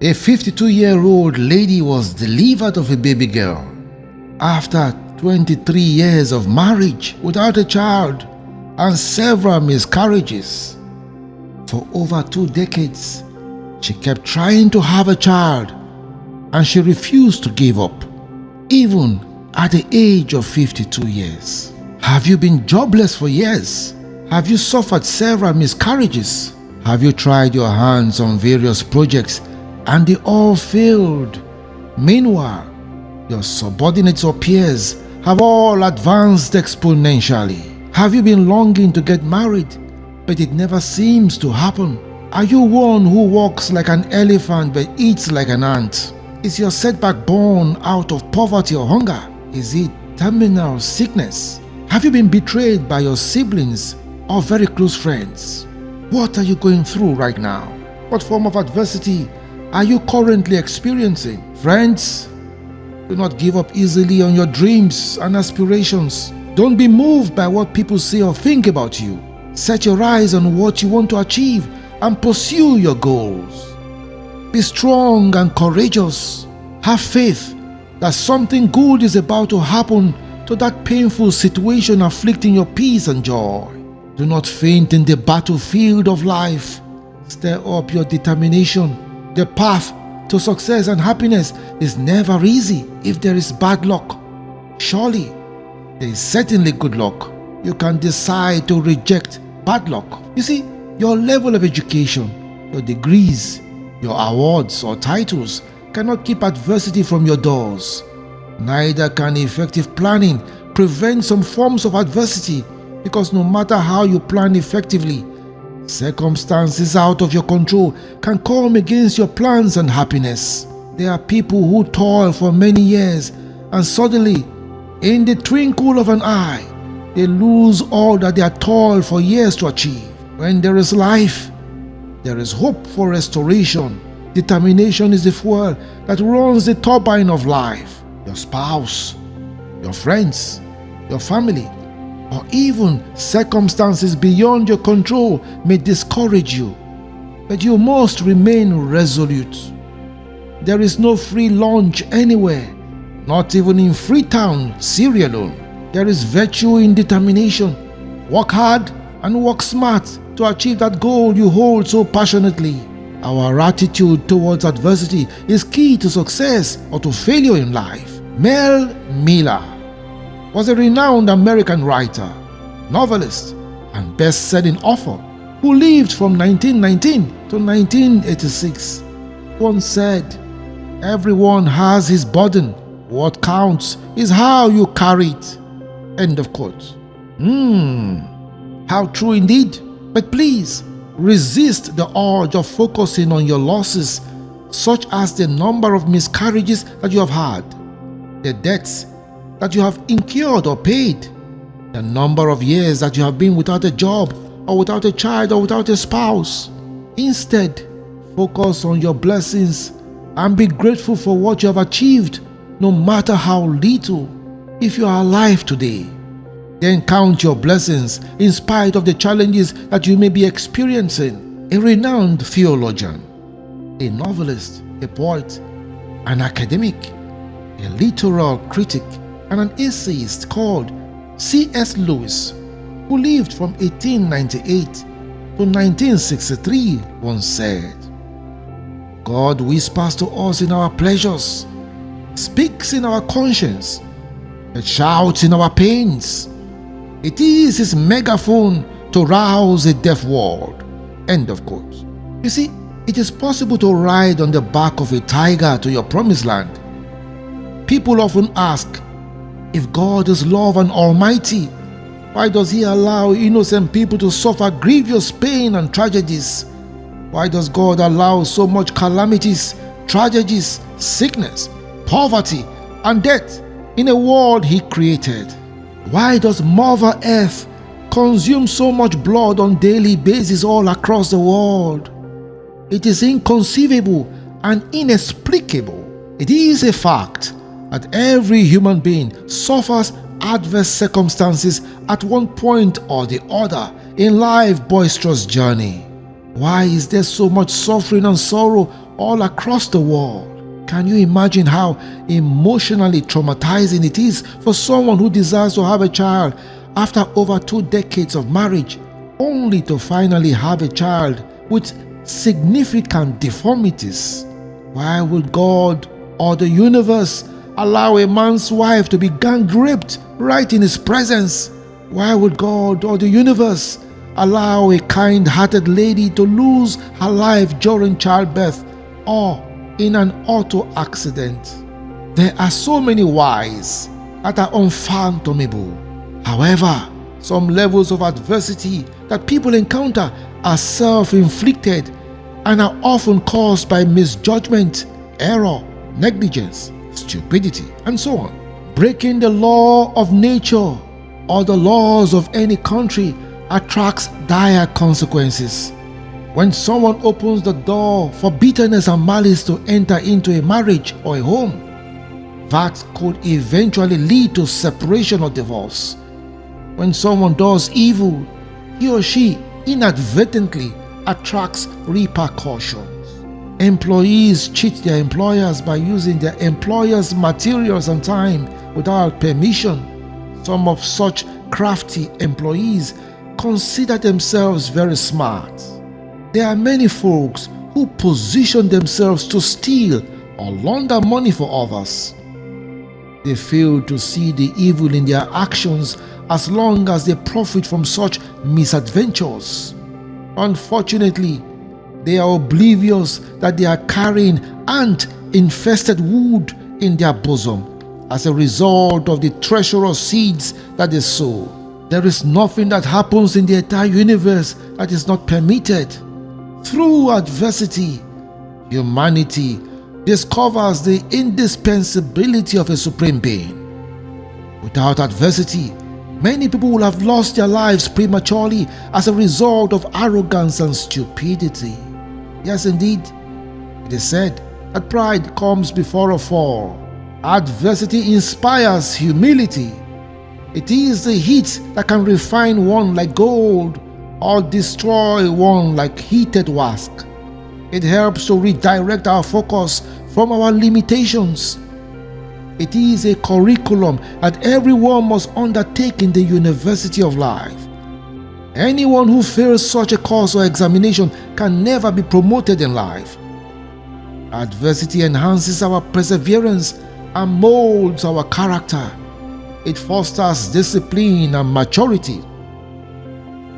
A 52-year-old lady was delivered of a baby girl after 23 years of marriage without a child and several miscarriages. For over 2 decades, she kept trying to have a child and she refused to give up, even at the age of 52 years. Have you been jobless for years? Have you suffered several miscarriages? Have you tried your hands on various projects and they all failed? Meanwhile, your subordinates or peers have all advanced exponentially. Have you been longing to get married, but it never seems to happen? Are you one who walks like an elephant but eats like an ant? Is your setback born out of poverty or hunger? Is it terminal sickness? Have you been betrayed by your siblings or very close friends? What are you going through right now? What form of adversity are you currently experiencing? Friends, do not give up easily on your dreams and aspirations. Don't be moved by what people say or think about you. Set your eyes on what you want to achieve and pursue your goals. Be strong and courageous. Have faith that something good is about to happen to that painful situation afflicting your peace and joy. Do not faint in the battlefield of life. Stir up your determination. The path to success and happiness is never easy if there is bad luck. Surely, there is certainly good luck. You can decide to reject bad luck. You see, your level of education, your degrees, your awards or titles cannot keep adversity from your doors. Neither can effective planning prevent some forms of adversity, because no matter how you plan effectively, circumstances out of your control can come against your plans and happiness. There are people who toil for many years and suddenly, in the twinkle of an eye, they lose all that they had toiled for years to achieve. When there is life, there is hope for restoration. Determination is the fuel that runs the turbine of life. Your spouse, your friends, your family, or even circumstances beyond your control may discourage you, but you must remain resolute. There is no free lunch anywhere, not even in Freetown, Sierra Leone. There is virtue in determination. Work hard and work smart to achieve that goal you hold so passionately. Our attitude towards adversity is key to success or to failure in life. Mel Miller was a renowned American writer, novelist, and best-selling author who lived from 1919 to 1986. Once said, "Everyone has his burden. What counts is how you carry it." End of quote. How true indeed. But please, resist the urge of focusing on your losses, such as the number of miscarriages that you have had, the debts that you have incurred or paid, the number of years that you have been without a job or without a child or without a spouse. Instead, focus on your blessings and be grateful for what you have achieved, no matter how little. If you are alive today, then count your blessings in spite of the challenges that you may be experiencing. A renowned theologian, a novelist, a poet, an academic, a literal critic, and an essayist called C.S. Lewis, who lived from 1898 to 1963, once said, "God whispers to us in our pleasures, speaks in our conscience, and shouts in our pains. It is his megaphone to rouse a deaf world." End of quote. You see, it is possible to ride on the back of a tiger to your promised land. People often ask, if God is love and almighty, why does he allow innocent people to suffer grievous pain and tragedies? Why does God allow so much calamities, tragedies, sickness, poverty, and death in a world he created? Why does Mother Earth consume so much blood on a daily basis all across the world? It is inconceivable and inexplicable. It is a fact that every human being suffers adverse circumstances at one point or the other in life's boisterous journey. Why is there so much suffering and sorrow all across the world. Can you imagine how emotionally traumatizing it is for someone who desires to have a child after over 2 decades of marriage, only to finally have a child with significant deformities? Why would God or the universe allow a man's wife to be gang raped right in his presence? Why would God or the universe allow a kind-hearted lady to lose her life during childbirth or in an auto accident? There are so many whys that are unfathomable. However, some levels of adversity that people encounter are self-inflicted and are often caused by misjudgment, error, negligence, stupidity, and so on. Breaking the law of nature or the laws of any country attracts dire consequences. When someone opens the door for bitterness and malice to enter into a marriage or a home, that could eventually lead to separation or divorce. When someone does evil, he or she inadvertently attracts repercussions. Employees cheat their employers by using their employers' materials and time without permission. Some of such crafty employees consider themselves very smart. There are many folks who position themselves to steal or launder money for others. They fail to see the evil in their actions as long as they profit from such misadventures. Unfortunately, they are oblivious that they are carrying ant-infested wood in their bosom as a result of the treacherous seeds that they sow. There is nothing that happens in the entire universe that is not permitted. Through adversity, humanity discovers the indispensability of a supreme being. Without adversity, many people will have lost their lives prematurely as a result of arrogance and stupidity. Yes, indeed, it is said that pride comes before a fall. Adversity inspires humility. It is the heat that can refine one like gold or destroy one like heated wax. It helps to redirect our focus from our limitations. It is a curriculum that everyone must undertake in the University of Life. Anyone who fails such a course or examination can never be promoted in life. Adversity enhances our perseverance and molds our character. It fosters discipline and maturity.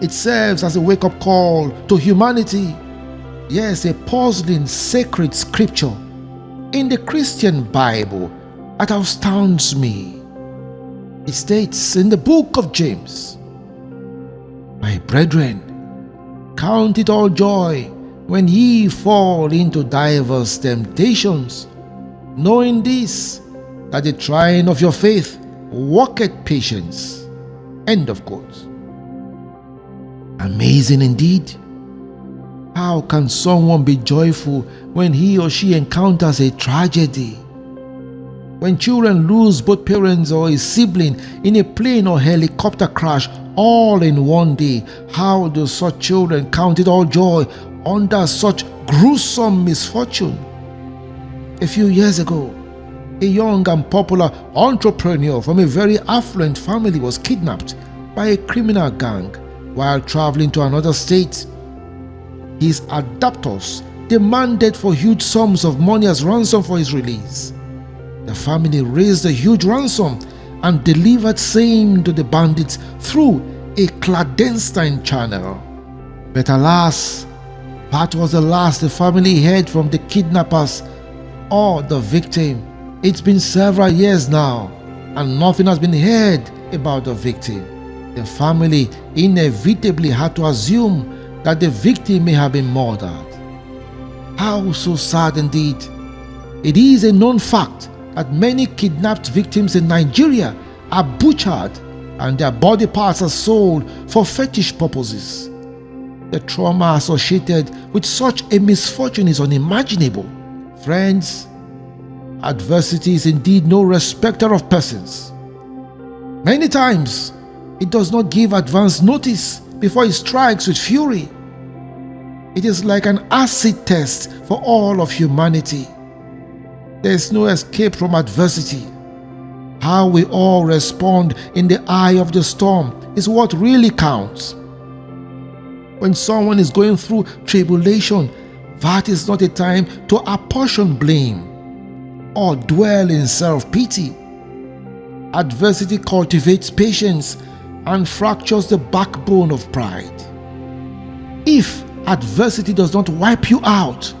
It serves as a wake-up call to humanity. Yes, a puzzling sacred scripture in the Christian Bible that astounds me. It states in the book of James, "My brethren, count it all joy when ye fall into diverse temptations, knowing this, that the trying of your faith worketh patience." End of quote. Amazing indeed. How can someone be joyful when he or she encounters a tragedy? When children lose both parents or a sibling in a plane or helicopter crash all in one day, how do such children count it all joy under such gruesome misfortune? A few years ago, a young and popular entrepreneur from a very affluent family was kidnapped by a criminal gang while traveling to another state. His abductors demanded for huge sums of money as ransom for his release. The family raised a huge ransom and delivered same to the bandits through a clandestine channel. But alas, that was the last the family heard from the kidnappers or the victim. It's been several years now, and nothing has been heard about the victim. The family inevitably had to assume that the victim may have been murdered. How so sad indeed. It is a known fact that many kidnapped victims in Nigeria are butchered and their body parts are sold for fetish purposes. The trauma associated with such a misfortune is unimaginable. Friends, adversity is indeed no respecter of persons. Many times, it does not give advance notice before it strikes with fury. It is like an acid test for all of humanity. There is no escape from adversity. How we all respond in the eye of the storm is what really counts. When someone is going through tribulation, that is not a time to apportion blame or dwell in self-pity. Adversity cultivates patience and fractures the backbone of pride. If adversity does not wipe you out,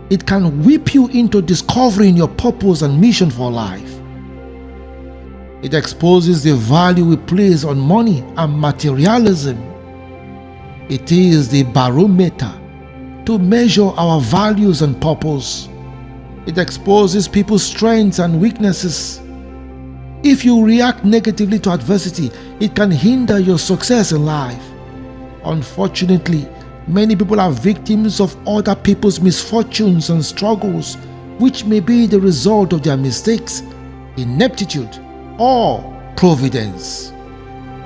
it can whip you into discovering your purpose and mission for life. It exposes the value we place on money and materialism. It is the barometer to measure our values and purpose. It exposes people's strengths and weaknesses. If you react negatively to adversity, it can hinder your success in life. Unfortunately, many people are victims of other people's misfortunes and struggles, which may be the result of their mistakes, ineptitude, or providence.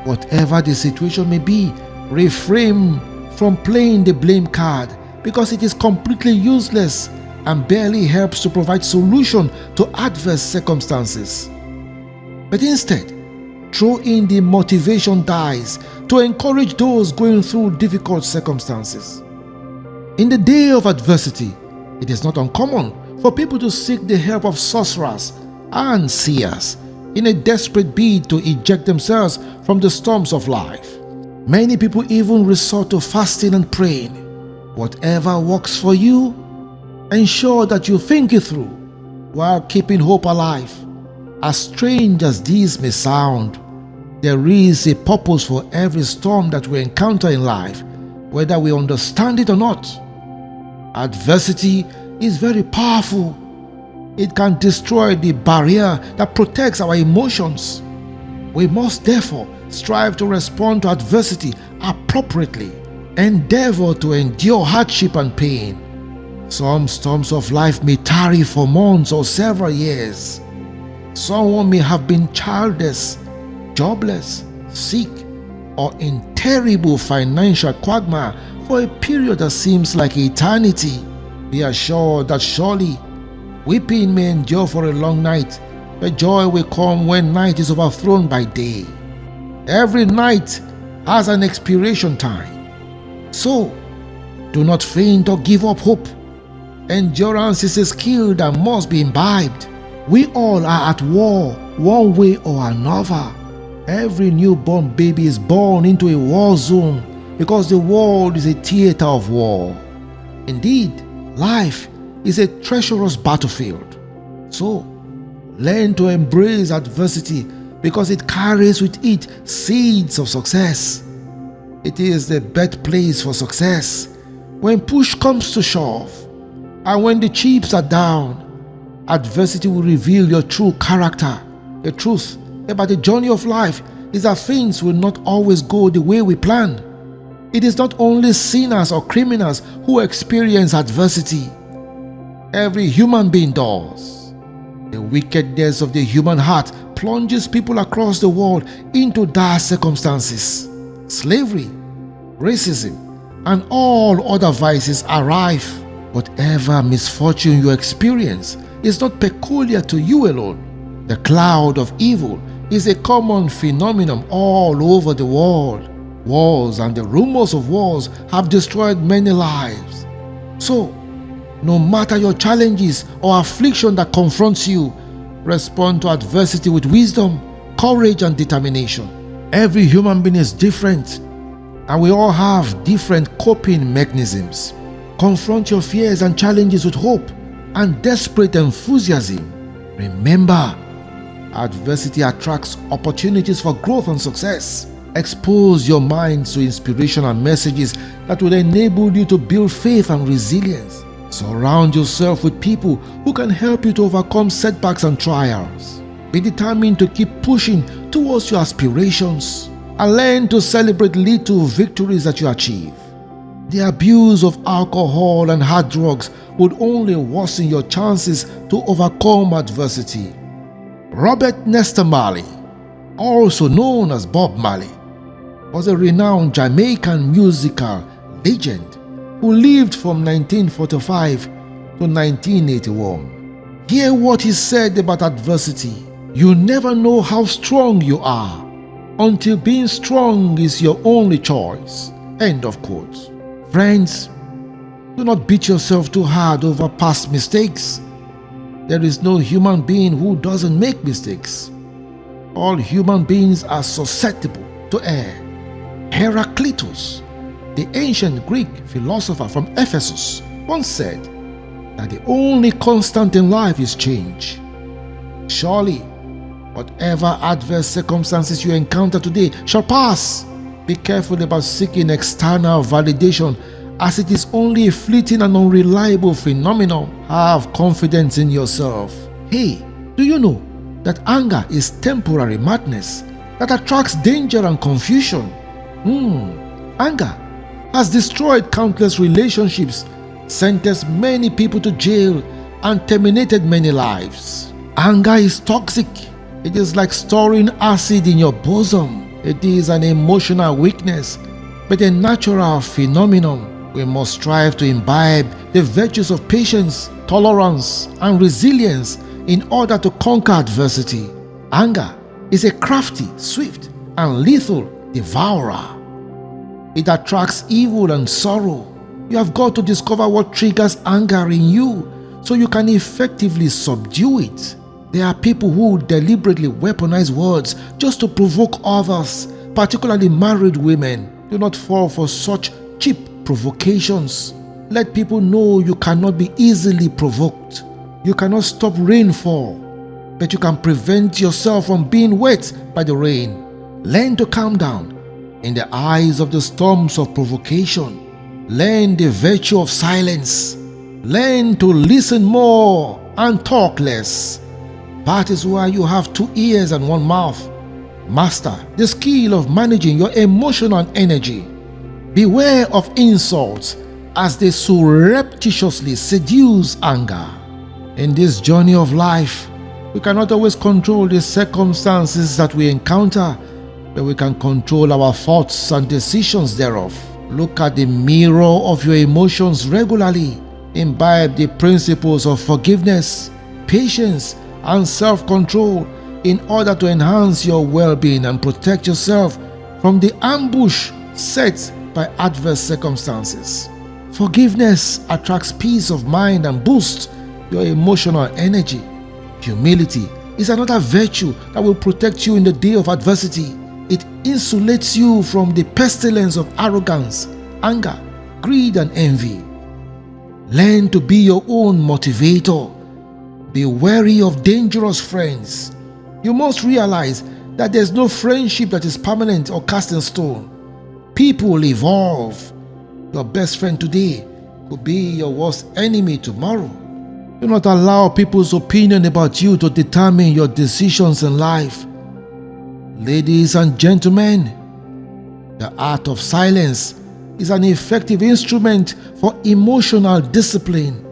Whatever the situation may be, refrain from playing the blame card because it is completely useless and barely helps to provide solution to adverse circumstances. But instead, throw in the motivation dice to encourage those going through difficult circumstances. In the day of adversity, it is not uncommon for people to seek the help of sorcerers and seers in a desperate bid to eject themselves from the storms of life. Many people even resort to fasting and praying. Whatever works for you, ensure that you think it through while keeping hope alive. As strange as this may sound, there is a purpose for every storm that we encounter in life, whether we understand it or not. Adversity is very powerful. It can destroy the barrier that protects our emotions. We must therefore strive to respond to adversity appropriately, endeavor to endure hardship and pain. Some storms of life may tarry for months or several years. Someone may have been childless, jobless, sick, or in terrible financial quagmire for a period that seems like eternity. Be assured that surely weeping may endure for a long night, but joy will come when night is overthrown by day. Every night has an expiration time. So, do not faint or give up hope. Endurance is a skill that must be imbibed. We all are at war, one way or another. Every newborn baby is born into a war zone because the world is a theater of war. Indeed, life is a treacherous battlefield. So, learn to embrace adversity because it carries with it seeds of success. It is the birthplace for success when push comes to shove, and when the chips are down. Adversity will reveal your true character. The truth about the journey of life is that things will not always go the way we plan. It is not only sinners or criminals who experience adversity. Every human being does. The wickedness of the human heart plunges people across the world into dire circumstances. Slavery, racism, and all other vices are rife. Whatever misfortune you experience is not peculiar to you alone. The cloud of evil is a common phenomenon all over the world. Wars and the rumors of wars have destroyed many lives. So, no matter your challenges or affliction that confronts you, respond to adversity with wisdom, courage, and determination. Every human being is different, and we all have different coping mechanisms. Confront your fears and challenges with hope and desperate enthusiasm. Remember, adversity attracts opportunities for growth and success. Expose your minds to inspirational messages that will enable you to build faith and resilience. Surround yourself with people who can help you to overcome setbacks and trials. Be determined to keep pushing towards your aspirations and learn to celebrate little victories that you achieve. The abuse of alcohol and hard drugs would only worsen your chances to overcome adversity. Robert Nesta Marley, also known as Bob Marley, was a renowned Jamaican musical legend who lived from 1945 to 1981. Hear what he said about adversity. You never know how strong you are until being strong is your only choice. End of quote. Friends, do not beat yourself too hard over past mistakes. There is no human being who doesn't make mistakes. All human beings are susceptible to error. Heraclitus, the ancient Greek philosopher from Ephesus, once said that the only constant in life is change. Surely, whatever adverse circumstances you encounter today shall pass. Be careful about seeking external validation, as it is only a fleeting and unreliable phenomenon. Have confidence in yourself. Hey, do you know that anger is temporary madness that attracts danger and confusion? Anger has destroyed countless relationships, sentenced many people to jail, and terminated many lives. Anger is toxic. It is like storing acid in your bosom. It is an emotional weakness, but a natural phenomenon. We must strive to imbibe the virtues of patience, tolerance, and resilience in order to conquer adversity. Anger is a crafty, swift, and lethal devourer. It attracts evil and sorrow. You have got to discover what triggers anger in you so you can effectively subdue it. There are people who deliberately weaponize words just to provoke others, particularly married women. Do not fall for such cheap provocations. Let people know you cannot be easily provoked. You cannot stop rainfall, but you can prevent yourself from being wet by the rain. Learn to calm down in the eyes of the storms of provocation. Learn the virtue of silence. Learn to listen more and talk less. That is why you have 2 ears and 1 mouth. Master the skill of managing your emotional energy. Beware of insults, as they surreptitiously seduce anger. In this journey of life, we cannot always control the circumstances that we encounter, but we can control our thoughts and decisions thereof. Look at the mirror of your emotions regularly. Imbibe the principles of forgiveness, patience, and self-control in order to enhance your well-being and protect yourself from the ambush set by adverse circumstances. Forgiveness attracts peace of mind and boosts your emotional energy. Humility is another virtue that will protect you in the day of adversity. It insulates you from the pestilence of arrogance, anger, greed, and envy. Learn to be your own motivator. Be wary of dangerous friends. You must realize that there's no friendship that is permanent or cast in stone. People evolve. Your best friend today could be your worst enemy tomorrow. Do not allow people's opinion about you to determine your decisions in life. Ladies and gentlemen, the art of silence is an effective instrument for emotional discipline.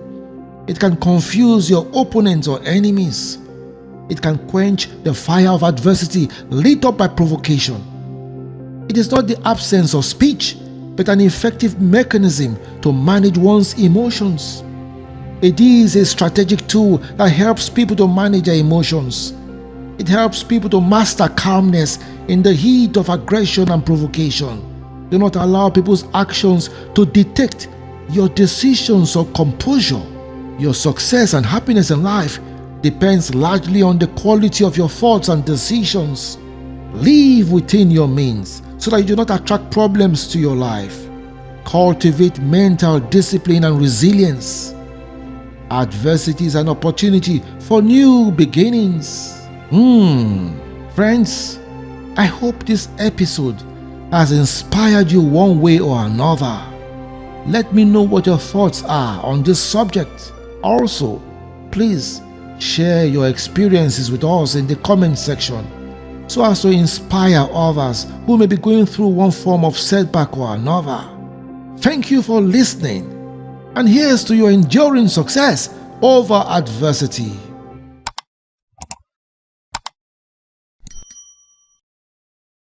It can confuse your opponents or enemies. It can quench the fire of adversity lit up by provocation. It is not the absence of speech, but an effective mechanism to manage one's emotions. It is a strategic tool that helps people to manage their emotions. It helps people to master calmness in the heat of aggression and provocation. Do not allow people's actions to dictate your decisions or composure. Your success and happiness in life depends largely on the quality of your thoughts and decisions. Live within your means so that you do not attract problems to your life. Cultivate mental discipline and resilience. Adversity is an opportunity for new beginnings. Friends, I hope this episode has inspired you one way or another. Let me know what your thoughts are on this subject. Also, please share your experiences with us in the comment section so as to inspire others who may be going through one form of setback or another. Thank you for listening, and here's to your enduring success over adversity.